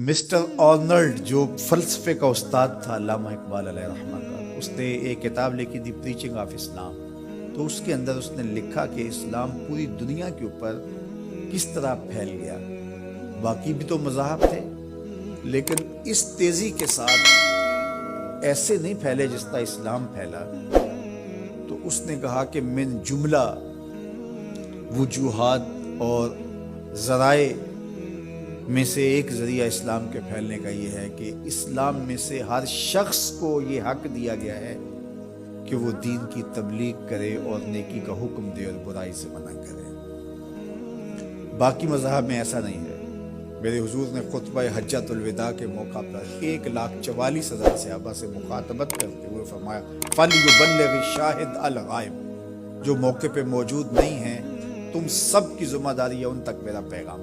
Mister Arnold जो फ़लसफ़े का उस्ताद था अल्लामा इकबाल अलैहि रहमा का, उसने एक किताब लिखी थी प्रीचिंग ऑफ इस्लाम। तो उसके अंदर उसने लिखा कि इस्लाम पूरी दुनिया के ऊपर किस तरह फैल गया। बाकी भी तो मज़ाहब थे, लेकिन इस तेज़ी के साथ ऐसे नहीं फैले जिस तरह इस्लाम फैला। तो उसने कहा कि मिन जुमला वजूहात और ज़राए में से एक ज़रिया इस्लाम के फैलने का ये है कि इस्लाम में से हर शख्स को ये हक दिया गया है कि वो दीन की तबलीग करे और नेकी का हुक्म दे और बुराई से मना करे। बाकी मज़हब में ऐसा नहीं है। मेरे हुजूर ने खुतबा हज्जतुल विदा के मौका पर 1,44,000 सहाबा से मुखातबत करते हुए फरमाया, फल्युबल्लिग शाहिद अल गायब, जो मौके पे मौजूद नहीं हैं तुम सब की जिम्मेदारी है उन तक मेरा पैगाम